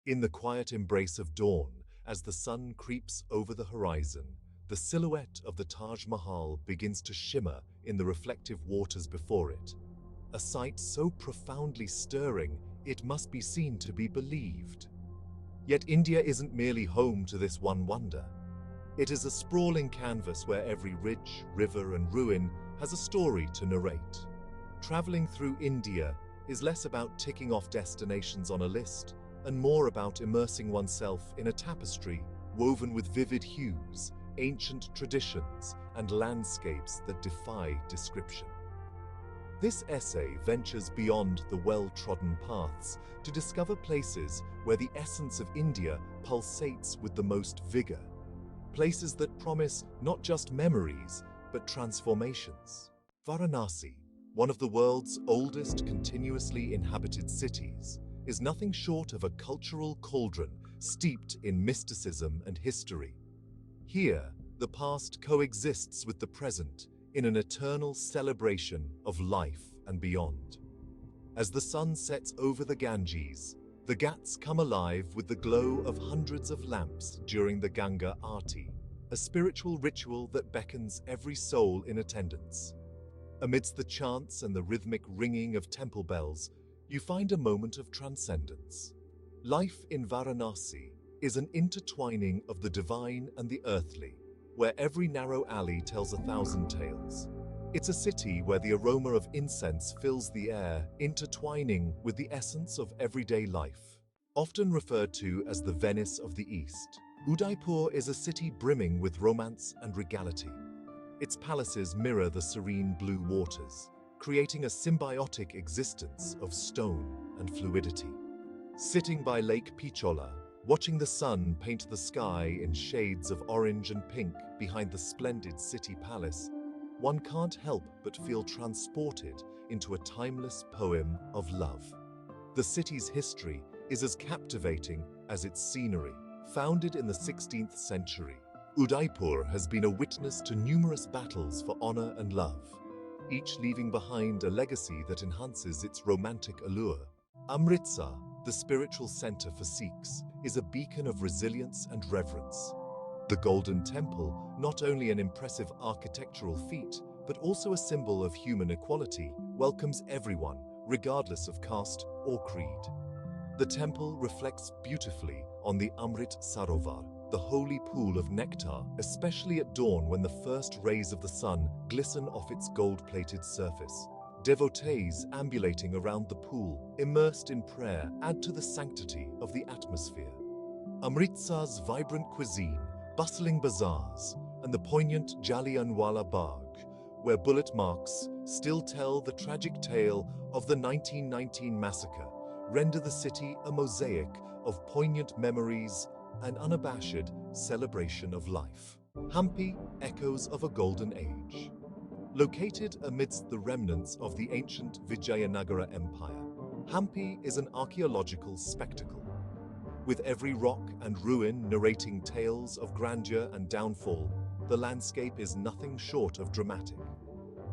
In the quiet embrace of dawn, as the sun creeps over the horizon, the silhouette of the Taj Mahal begins to shimmer in the reflective waters before it. A sight so profoundly stirring, it must be seen to be believed. Yet India isn't merely home to this one wonder. It is a sprawling canvas where every ridge, river, and ruin has a story to narrate. Traveling through India is less about ticking off destinations on a list and more about immersing oneself in a tapestry woven with vivid hues, ancient traditions, and landscapes that defy description. This essay ventures beyond the well-trodden paths to discover places where the essence of India pulsates with the most vigor. Places that promise not just memories, but transformations. Varanasi, one of the world's oldest continuously inhabited cities, is nothing short of a cultural cauldron steeped in mysticism and history. Here, the past coexists with the present in an eternal celebration of life and beyond. As the sun sets over the Ganges, the Ghats come alive with the glow of hundreds of lamps during the Ganga Aarti, a spiritual ritual that beckons every soul in attendance. Amidst the chants and the rhythmic ringing of temple bells, you find a moment of transcendence. Life in Varanasi is an intertwining of the divine and the earthly, where every narrow alley tells 1,000 tales. It's a city where the aroma of incense fills the air, intertwining with the essence of everyday life. Often referred to as the Venice of the East, Udaipur is a city brimming with romance and regality. Its palaces mirror the serene blue waters, creating a symbiotic existence of stone and fluidity. Sitting by Lake Pichola, watching the sun paint the sky in shades of orange and pink behind the splendid city palace, one can't help but feel transported into a timeless poem of love. The city's history is as captivating as its scenery. Founded in the 16th century, Udaipur has been a witness to numerous battles for honor and love, each leaving behind a legacy that enhances its romantic allure. Amritsar, the spiritual center for Sikhs, is a beacon of resilience and reverence. The Golden Temple, not only an impressive architectural feat, but also a symbol of human equality, welcomes everyone, regardless of caste or creed. The temple reflects beautifully on the Amrit Sarovar, the holy pool of nectar, especially at dawn when the first rays of the sun glisten off its gold-plated surface. Devotees ambulating around the pool, immersed in prayer, add to the sanctity of the atmosphere. Amritsar's vibrant cuisine, bustling bazaars, and the poignant Jallianwala Bagh, where bullet marks still tell the tragic tale of the 1919 massacre, render the city a mosaic of poignant memories and unabashed celebration of life. Hampi, echoes of a golden age. Located amidst the remnants of the ancient Vijayanagara Empire, Hampi is an archaeological spectacle. With every rock and ruin narrating tales of grandeur and downfall, the landscape is nothing short of dramatic.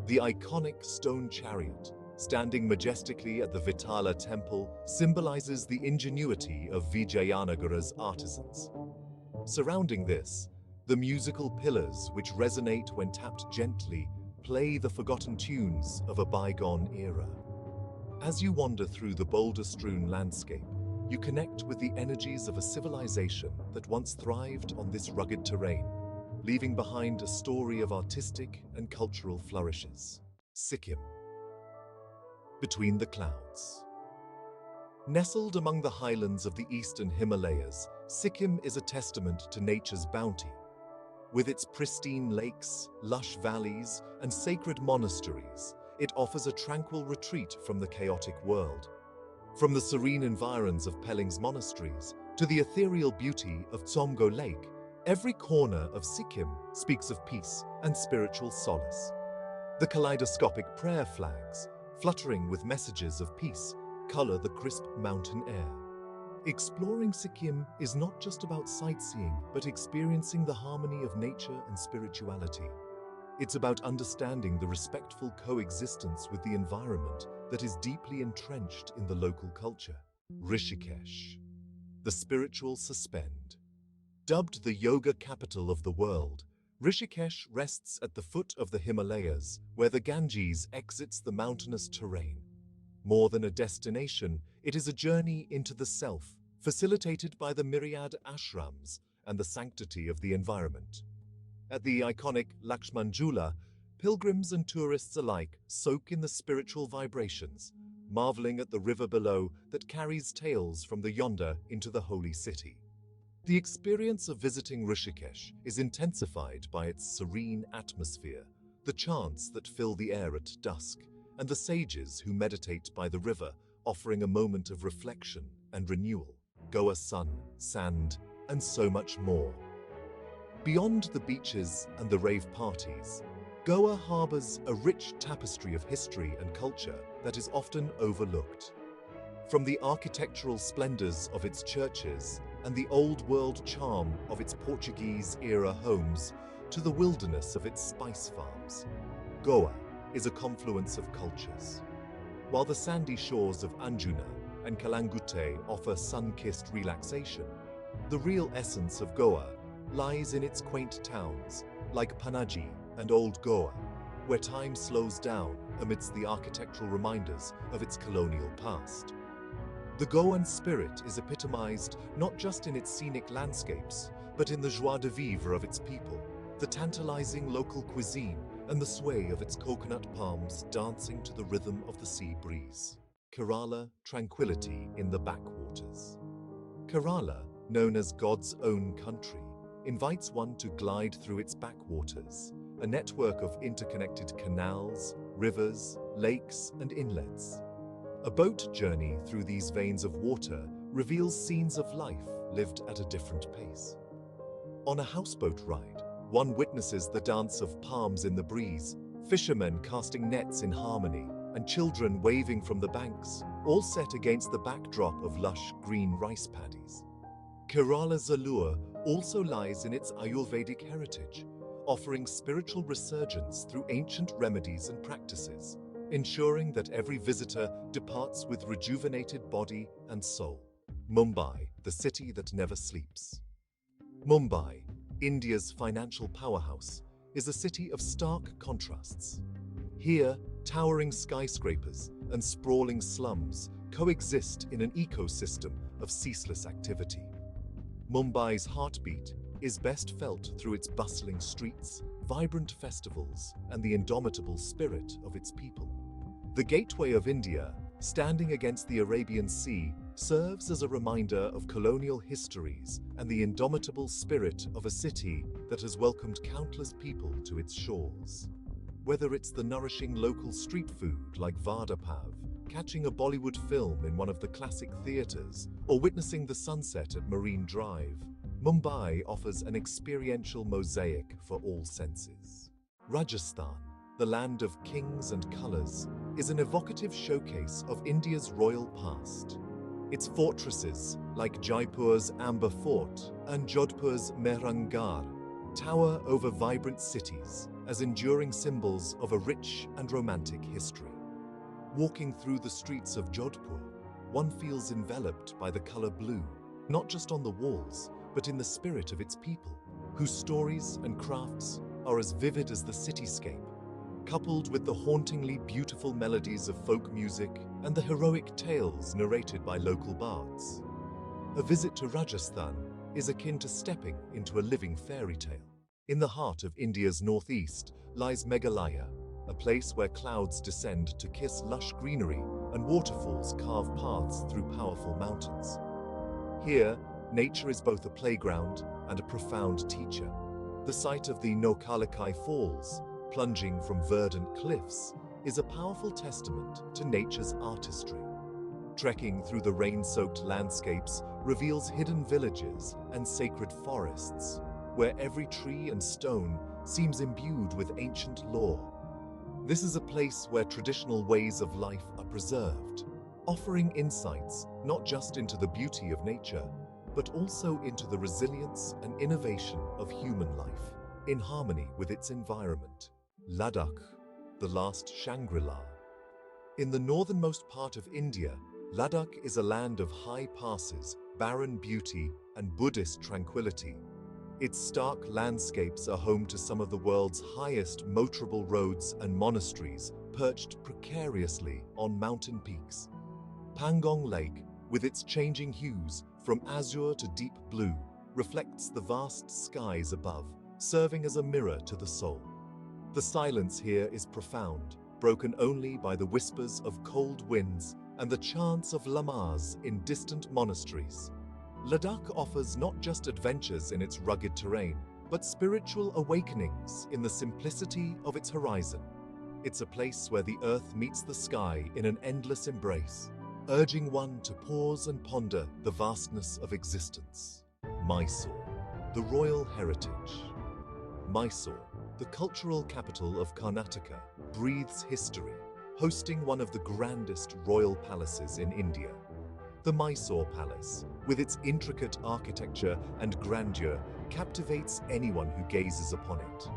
The iconic stone chariot, standing majestically at the Vitala temple, symbolizes the ingenuity of Vijayanagara's artisans. Surrounding this, the musical pillars, which resonate when tapped gently, play the forgotten tunes of a bygone era. As you wander through the boulder-strewn landscape, you connect with the energies of a civilization that once thrived on this rugged terrain, leaving behind a story of artistic and cultural flourishes. Sikkim. Between the clouds. Nestled among the highlands of the eastern Himalayas, Sikkim is a testament to nature's bounty. With its pristine lakes, lush valleys, and sacred monasteries, it offers a tranquil retreat from the chaotic world. From the serene environs of Pelling's monasteries to the ethereal beauty of Tsomgo Lake, every corner of Sikkim speaks of peace and spiritual solace. The kaleidoscopic prayer flags, fluttering with messages of peace, color the crisp mountain air. Exploring Sikkim is not just about sightseeing, but experiencing the harmony of nature and spirituality. It's about understanding the respectful coexistence with the environment that is deeply entrenched in the local culture. Rishikesh. the Spiritual Suspend. Dubbed the yoga capital of the world, Rishikesh rests at the foot of the Himalayas, where the Ganges exits the mountainous terrain. More than a destination, it is a journey into the self, facilitated by the myriad ashrams and the sanctity of the environment. At the iconic Lakshmanjula, pilgrims and tourists alike soak in the spiritual vibrations, marveling at the river below that carries tales from the yonder into the holy city. The experience of visiting Rishikesh is intensified by its serene atmosphere, the chants that fill the air at dusk, and the sages who meditate by the river, offering a moment of reflection and renewal. Goa sun, sand, and so much more. Beyond the beaches and the rave parties, Goa harbors a rich tapestry of history and culture that is often overlooked. From the architectural splendors of its churches and the old-world charm of its Portuguese-era homes to the wilderness of its spice farms, Goa is a confluence of cultures. While the sandy shores of Anjuna and Kalangute offer sun-kissed relaxation, the real essence of Goa lies in its quaint towns like Panaji and Old Goa, where time slows down amidst the architectural reminders of its colonial past. The Goan spirit is epitomized not just in its scenic landscapes, but in the joie de vivre of its people, the tantalizing local cuisine, and the sway of its coconut palms dancing to the rhythm of the sea breeze. Kerala, tranquility in the backwaters. Kerala, known as God's own country, invites one to glide through its backwaters, a network of interconnected canals, rivers, lakes, and inlets. A boat journey through these veins of water reveals scenes of life lived at a different pace. On a houseboat ride, one witnesses the dance of palms in the breeze, fishermen casting nets in harmony, and children waving from the banks, all set against the backdrop of lush green rice paddies. Kerala's allure also lies in its Ayurvedic heritage, offering spiritual resurgence through ancient remedies and practices, ensuring that every visitor departs with rejuvenated body and soul. Mumbai, the city that never sleeps. Mumbai, India's financial powerhouse, is a city of stark contrasts. Here, towering skyscrapers and sprawling slums coexist in an ecosystem of ceaseless activity. Mumbai's heartbeat is best felt through its bustling streets, vibrant festivals, and the indomitable spirit of its people. The Gateway of India, standing against the Arabian Sea, serves as a reminder of colonial histories and the indomitable spirit of a city that has welcomed countless people to its shores. Whether it's the nourishing local street food like Vada Pav, catching a Bollywood film in one of the classic theatres, or witnessing the sunset at Marine Drive, Mumbai offers an experiential mosaic for all senses. Rajasthan, the land of kings and colours, is an evocative showcase of India's royal past. Its fortresses, like Jaipur's Amber Fort and Jodhpur's Mehrangarh, tower over vibrant cities as enduring symbols of a rich and romantic history. Walking through the streets of Jodhpur, one feels enveloped by the colour blue, not just on the walls, but in the spirit of its people, whose stories and crafts are as vivid as the cityscape, coupled with the hauntingly beautiful melodies of folk music and the heroic tales narrated by local bards. A visit to Rajasthan is akin to stepping into a living fairy tale. In the heart of India's northeast lies Meghalaya, a place where clouds descend to kiss lush greenery and waterfalls carve paths through powerful mountains. Here, nature is both a playground and a profound teacher. The sight of the Nokkalakai Falls, plunging from verdant cliffs, is a powerful testament to nature's artistry. Trekking through the rain-soaked landscapes reveals hidden villages and sacred forests, where every tree and stone seems imbued with ancient lore. This is a place where traditional ways of life are preserved, offering insights not just into the beauty of nature, but also into the resilience and innovation of human life, in harmony with its environment. Ladakh, the last Shangri-La. In the northernmost part of India, Ladakh is a land of high passes, barren beauty, and Buddhist tranquility. Its stark landscapes are home to some of the world's highest motorable roads and monasteries, perched precariously on mountain peaks. Pangong Lake, with its changing hues from azure to deep blue, reflects the vast skies above, serving as a mirror to the soul. The silence here is profound, broken only by the whispers of cold winds and the chants of lamas in distant monasteries. Ladakh offers not just adventures in its rugged terrain, but spiritual awakenings in the simplicity of its horizon. It's a place where the earth meets the sky in an endless embrace, urging one to pause and ponder the vastness of existence. Mysore, the royal heritage. Mysore, the cultural capital of Karnataka, breathes history, hosting one of the grandest royal palaces in India. The Mysore Palace, with its intricate architecture and grandeur, captivates anyone who gazes upon it.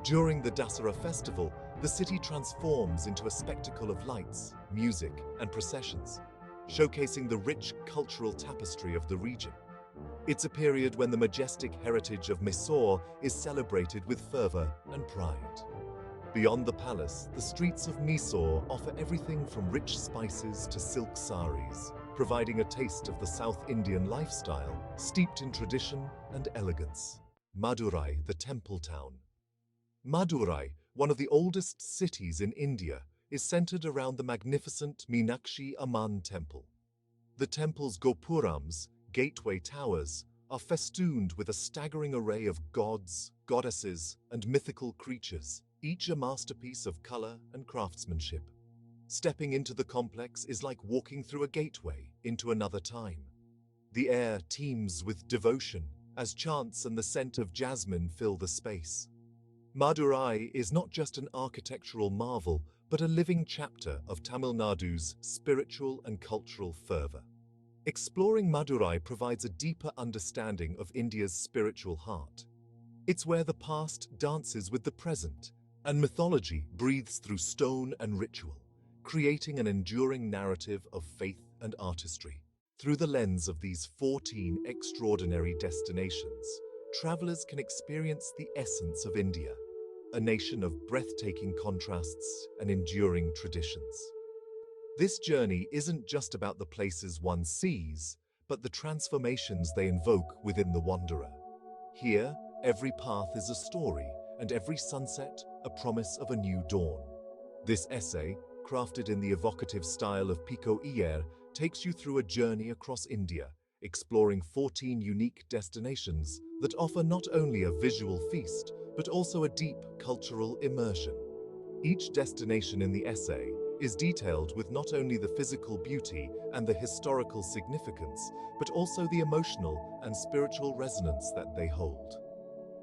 During the Dasara festival, the city transforms into a spectacle of lights, music, and processions, showcasing the rich cultural tapestry of the region. It's a period when the majestic heritage of Mysore is celebrated with fervor and pride. Beyond the palace, the streets of Mysore offer everything from rich spices to silk saris, providing a taste of the South Indian lifestyle, steeped in tradition and elegance. Madurai, the temple town. Madurai, one of the oldest cities in India, is centered around the magnificent Meenakshi Amman temple. The temple's gopurams, gateway towers, are festooned with a staggering array of gods, goddesses, and mythical creatures, each a masterpiece of color and craftsmanship. Stepping into the complex is like walking through a gateway into another time. The air teems with devotion as chants and the scent of jasmine fill the space. Madurai is not just an architectural marvel, but a living chapter of Tamil Nadu's spiritual and cultural fervor. Exploring Madurai provides a deeper understanding of India's spiritual heart. It's where the past dances with the present, and mythology breathes through stone and ritual, creating an enduring narrative of faith and artistry. Through the lens of these 14 extraordinary destinations, travelers can experience the essence of India, a nation of breathtaking contrasts and enduring traditions. This journey isn't just about the places one sees, but the transformations they invoke within the wanderer. Here, every path is a story, and every sunset a promise of a new dawn. This essay, crafted in the evocative style of Pico Iyer, takes you through a journey across India, exploring 14 unique destinations that offer not only a visual feast, but also a deep cultural immersion. Each destination in the essay is detailed with not only the physical beauty and the historical significance, but also the emotional and spiritual resonance that they hold.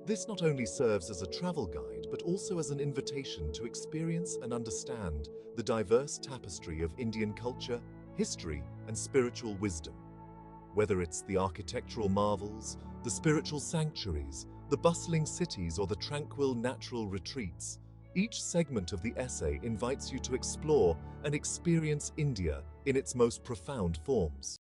This not only serves as a travel guide, but also as an invitation to experience and understand the diverse tapestry of Indian culture, history, and spiritual wisdom. Whether it's the architectural marvels, the spiritual sanctuaries, the bustling cities, or the tranquil natural retreats, each segment of the essay invites you to explore and experience India in its most profound forms.